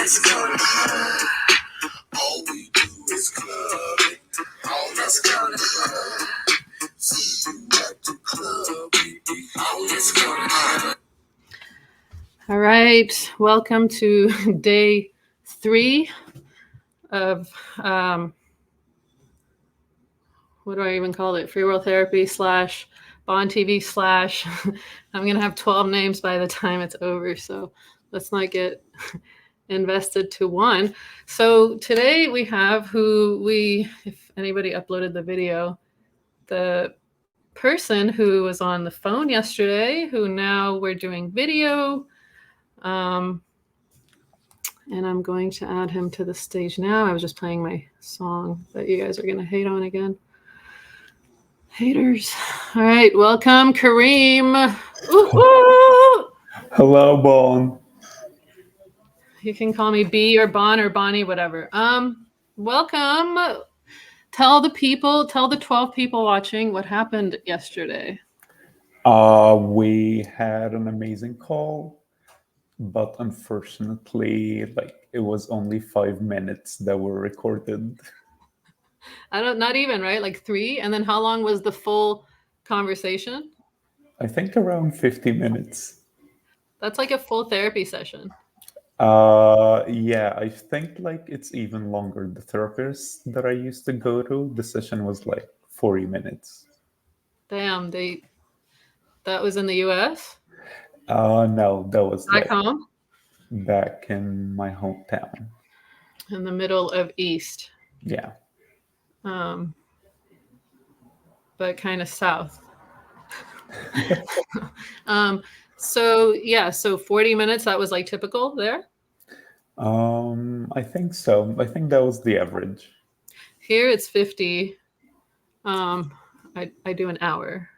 let's go to club. All we do is club it. Oh, let's go to club. See you at the club, baby. Oh, let's go to club. All right, welcome to day 3 of what do I even call it? Free World Therapy / Bond TV / I'm gonna have 12 names by the time it's over, so let's not get invested to one. So today we have if anybody uploaded the video, the person who was on the phone yesterday, who now we're doing video. And I'm going to add him to the stage now. I was just playing my song that you guys are going to hate on again. Haters. All right, welcome, Karim. Ooh. Hello, Bon. You can call me B or Bon or Bonnie, whatever. Welcome. Tell the 12 people watching what happened yesterday. We had an amazing call, but unfortunately, it was only 5 minutes that were recorded. Not even, right? Like 3. And then how long was the full conversation? I think around 50 minutes. That's like a full therapy session. Yeah, I think it's even longer. The therapist that I used to go to, the session was 40 minutes. Damn, that was in the US? No, that was back home? Back in my hometown. In the middle of East. Yeah. But kind of south. So 40 minutes, that was like typical there? I think so. I think that was the average. Here it's 50. I do an hour.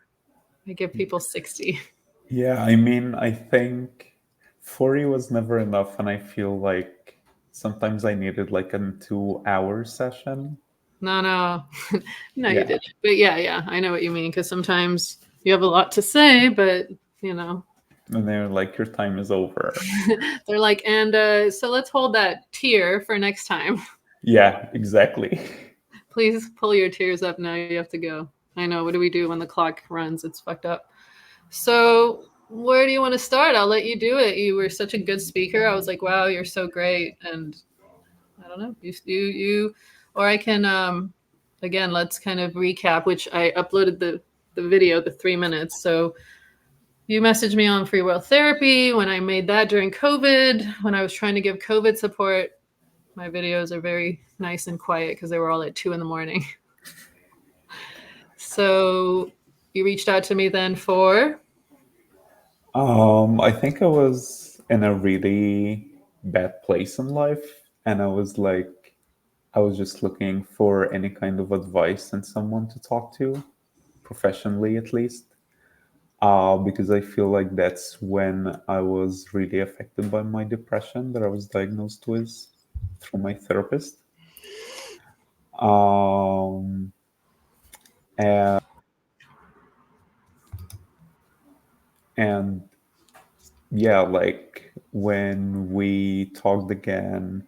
I give people 60. Yeah, I mean, I think 40 was never enough, and I feel like sometimes I needed a 2-hour session. No, Yeah. you did. But yeah, I know what you mean, because sometimes you have a lot to say, but And they're like, your time is over. They're like, and so let's hold that tear for next time. Yeah, exactly. Please pull your tears up now. You have to go. I know. What do we do when the clock runs? It's fucked up. So where do you want to start? I'll let you do it. You were such a good speaker. I was like, wow, you're so great. And I don't know, you or I can, again, let's kind of recap, which I uploaded the video, the 3 minutes. So you messaged me on Free World Therapy when I made that during COVID, when I was trying to give COVID support. My videos are very nice and quiet because they were all at 2 a.m. So you reached out to me then for? I think I was in a really bad place in life, and I was just looking for any kind of advice and someone to talk to, professionally at least. Because I feel like that's when I was really affected by my depression that I was diagnosed with through my therapist. And yeah, when we talked again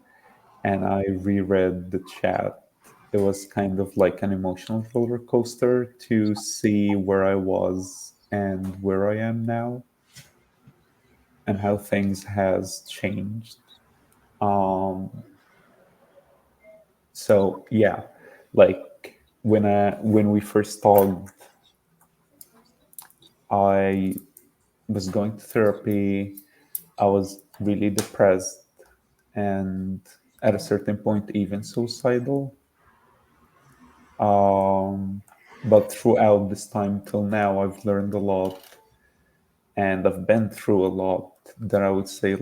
and I reread the chat, it was kind of like an emotional roller coaster to see where I was and where I am now and how things has changed. So yeah, when we first talked, I was going to therapy. I was really depressed and at a certain point even suicidal. But throughout this time till now, I've learned a lot and I've been through a lot that I would say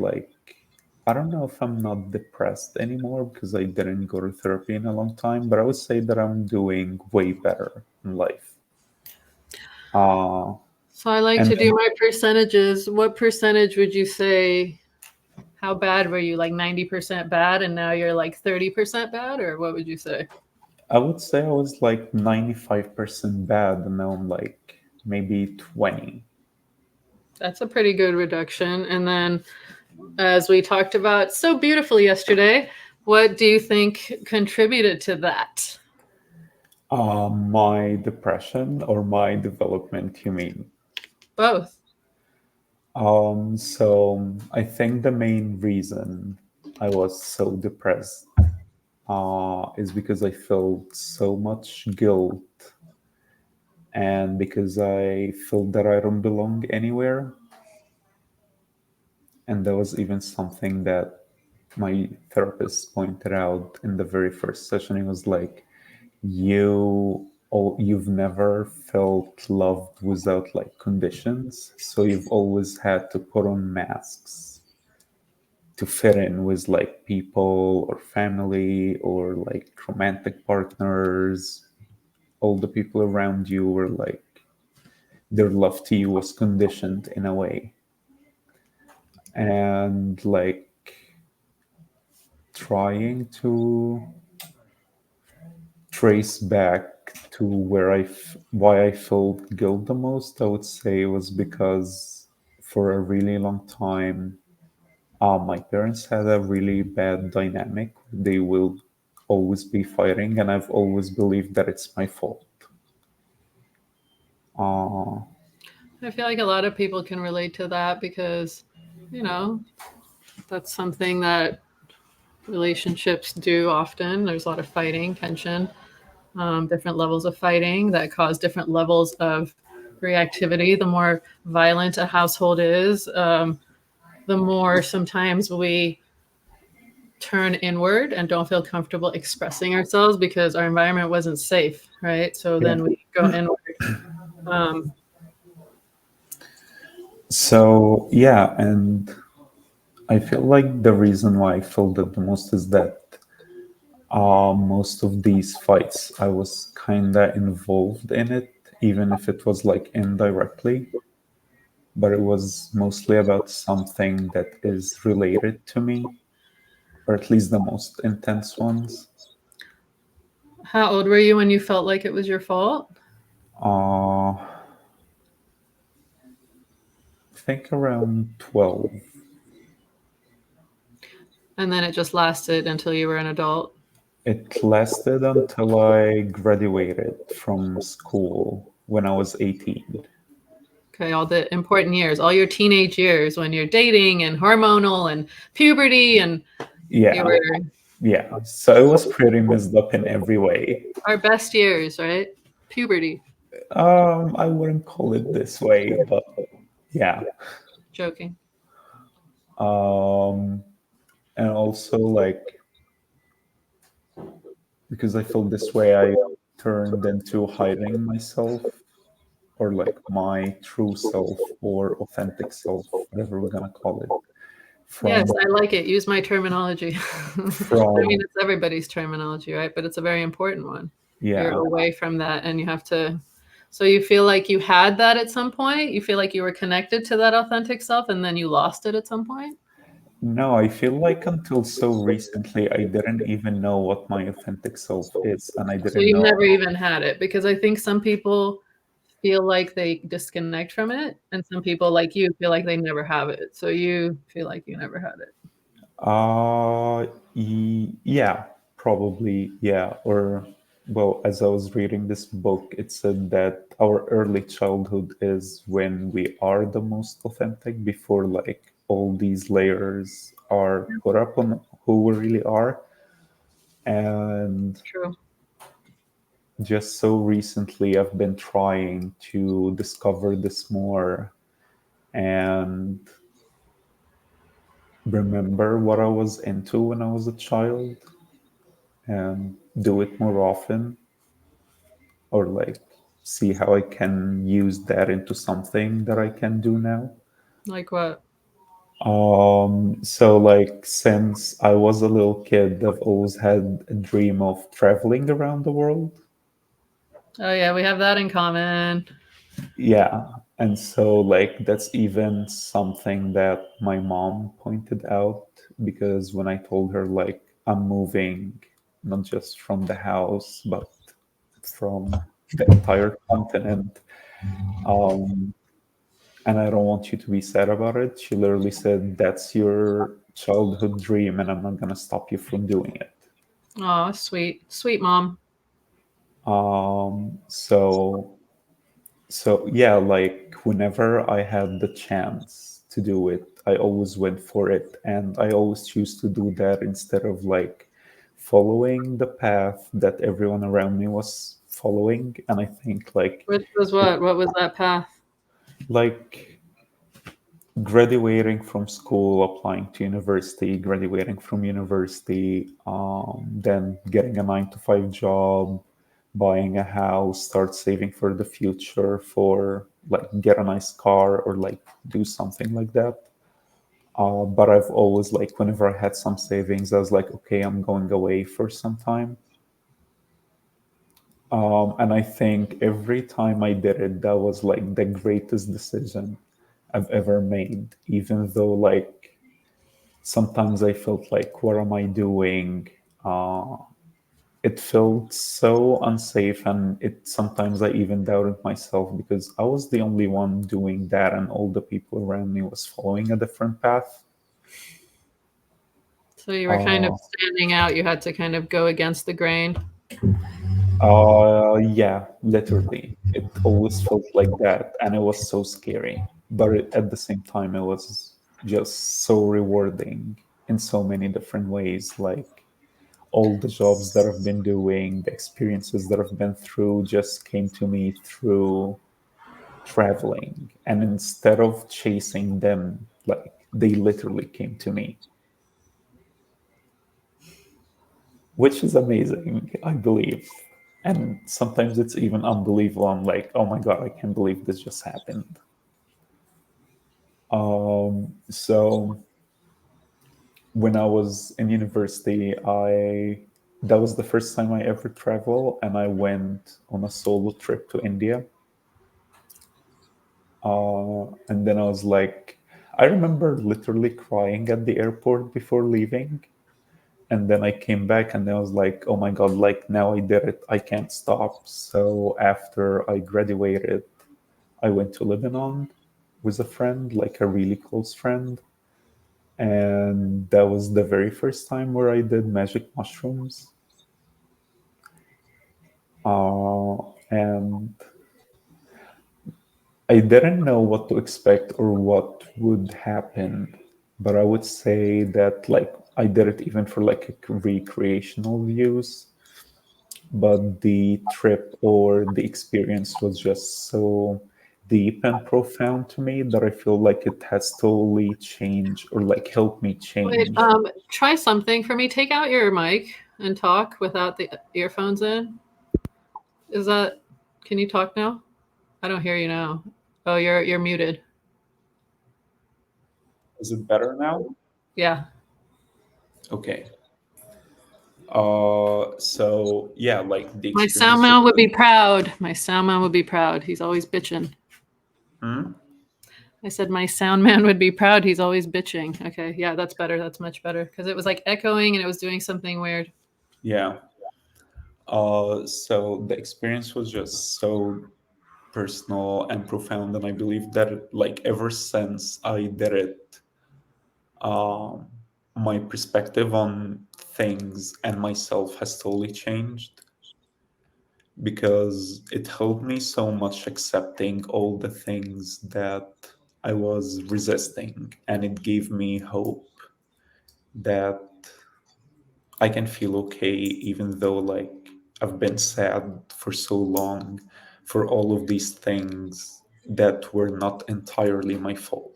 I don't know if I'm not depressed anymore because I didn't go to therapy in a long time, but I would say that I'm doing way better in life. So I like to do my percentages. What percentage would you say? How bad were you? Like 90% bad, and now you're like 30% bad, or what would you say? I would say I was 95% bad, and now I'm maybe 20. That's a pretty good reduction. And then as we talked about so beautifully yesterday, what do you think contributed to that? My depression or my development, you mean? Both. So I think the main reason I was so depressed is because I felt so much guilt and because I felt that I don't belong anywhere. And there was even something that my therapist pointed out in the very first session. He was like, you've never felt loved without like conditions, so you've always had to put on masks to fit in with like people or family or like romantic partners. All the people around you were like, their love to you was conditioned in a way. And like trying to trace back to why I felt guilt the most, I would say was because for a really long time, my parents had a really bad dynamic. They will always be fighting, and I've always believed that it's my fault. Uh, I feel like a lot of people can relate to that because, you know, that's something that relationships do often. There's a lot of fighting, tension, different levels of fighting that cause different levels of reactivity. The more violent a household is, the more sometimes we turn inward and don't feel comfortable expressing ourselves because our environment wasn't safe, right? So yeah. then we go inward. Um, So yeah, and I feel like the reason why I felt it the most is that most of these fights I was kinda involved in it, even if it was like indirectly. But it was mostly about something that is related to me, or at least the most intense ones. how old were you when you felt like it was your fault? I think around 12. And then it just lasted until you were an adult. It lasted until I graduated from school when I was 18. Okay, all the important years, all your teenage years when you're dating and hormonal and puberty, and you Yeah, were yeah. So it was pretty messed up in every way. our best years, right? Puberty. I wouldn't call it this way, but yeah. Joking. Um, and also like because I felt this way, I turned into hiding myself or like my true self or authentic self, whatever we're gonna call it, Yes, from I like it. Use my terminology. I mean, from it's everybody's terminology, right? But it's a very important one. You're yeah. away from that and you have to. So you feel like you had that at some point? You feel like you were connected to that authentic self and then you lost it at some point? No, I feel like until so recently, I didn't even know what my authentic self is, and I So didn't you've know. never even had it because I think some people feel like they disconnect from it and some people like you feel like they never have it. So you feel like you never had it. Yeah, probably, yeah. Or, well, as I was reading this book, it said that our early childhood is when we are the most authentic before, like, all these layers are put up on who we really are. And True. just so recently, I've been trying to discover this more and remember what I was into when I was a child and do it more often or like see how I can use that into something that I can do now. Like what? So like since I was a little kid, I've always had a dream of traveling around the world. Oh yeah, we have that in common. Yeah. And so like that's even something that my mom pointed out because when I told her like I'm moving not just from the house but from the entire continent, um, and I don't want you to be sad about it. She literally said, "That's your childhood dream, and I'm not gonna stop you from doing it." Oh, sweet, sweet mom. So yeah, like whenever I had the chance to do it, I always went for it, and I always choose to do that instead of like following the path that everyone around me was following. And I think like Which was it, what? What was that path? like graduating from school, applying to university, graduating from university, then getting a 9 to 5 job, buying a house, start saving for the future, for like get a nice car or like do something like that. But I've always like whenever I had some savings, I was like, okay, I'm going away for some time. And I think every time I did it, that was like the greatest decision I've ever made, even though like sometimes I felt like, what am I doing? Uh, it felt so unsafe, and it sometimes I even doubted myself because I was the only one doing that, and all the people around me was following a different path. So you were kind of Uh, standing out. You had to kind of go against the grain. yeah, literally, it always felt like that, and it was so scary. But at the same time, it was just so rewarding in so many different ways. Like all the jobs that I've been doing, the experiences that I've been through just came to me through traveling. And instead of chasing them, like they literally came to me, which is amazing, I believe. And sometimes it's even unbelievable. I'm like, oh my God, I can't believe this just happened. So when I was in university, I that was the first time I ever traveled, and I went on a solo trip to India. And then I was like, I remember literally crying at the airport before leaving. And then I came back and I was like, oh my God, like now I did it. I can't stop. So after I graduated, I went to Lebanon with a friend, like a really close friend. And that was the very first time where I did magic mushrooms. And I didn't know what to expect or what would happen, but I would say that like I did it even for like a recreational views, but the trip or the experience was just so deep and profound to me that I feel like it has totally changed or like helped me Wait, change. try something for me. Take out your mic and talk without the earphones in. Is that? Can you talk now? I don't hear you now. Oh, you're muted. Is it better now? Yeah. Okay. So yeah, like the My sound experience was man would be proud. My sound man would be proud. He's always bitching. Hmm? I said my sound man would be proud. He's always bitching. Okay, yeah, that's better. That's much better because it was like echoing and it was doing something weird. Yeah. So the experience was just so personal and profound, and I believe that like ever since I did it, um, my perspective on things and myself has totally changed because it helped me so much accepting all the things that I was resisting, and it gave me hope that I can feel okay even though like I've been sad for so long for all of these things that were not entirely my fault.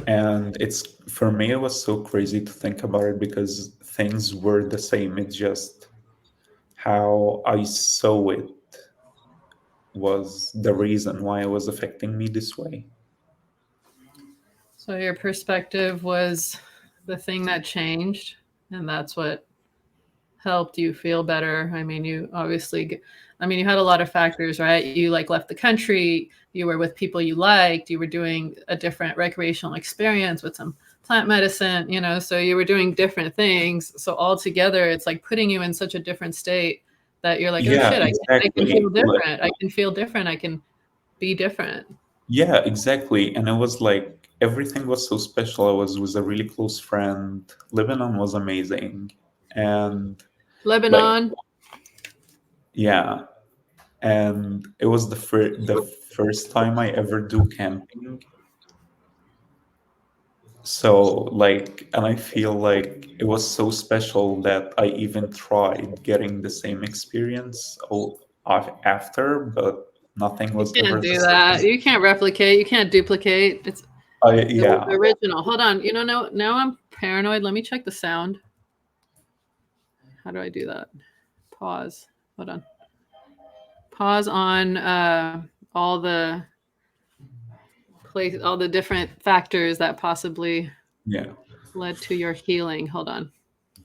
And it's for me it was so crazy to think about it because things were the same. It's just how I saw it was the reason why it was affecting me this way. So your perspective was the thing that changed, and that's what helped you feel better. I mean, you obviously, I mean, you had a lot of factors, right? You like left the country, you were with people you liked, you were doing a different recreational experience with some plant medicine, you know, so you were doing different things. So altogether, it's like putting you in such a different state that you're like, oh Yeah, shit, I can exactly. feel different. I can feel different. I can. be different. Yeah, exactly. And it was like everything was so special. I was with a really close friend. Lebanon was amazing. And like, Lebanon. yeah. And it was the first time I ever do camping. So like, and I feel like it was so special that I even tried getting the same experience after, but nothing You was can't ever the do same. that. You can't replicate. You can't duplicate. It's the Yeah, original. Hold on. You know, now I'm paranoid. Let me check the sound. How do I do that? Pause. Hold on. Pause on all the different factors that possibly yeah. led to your healing. Hold on.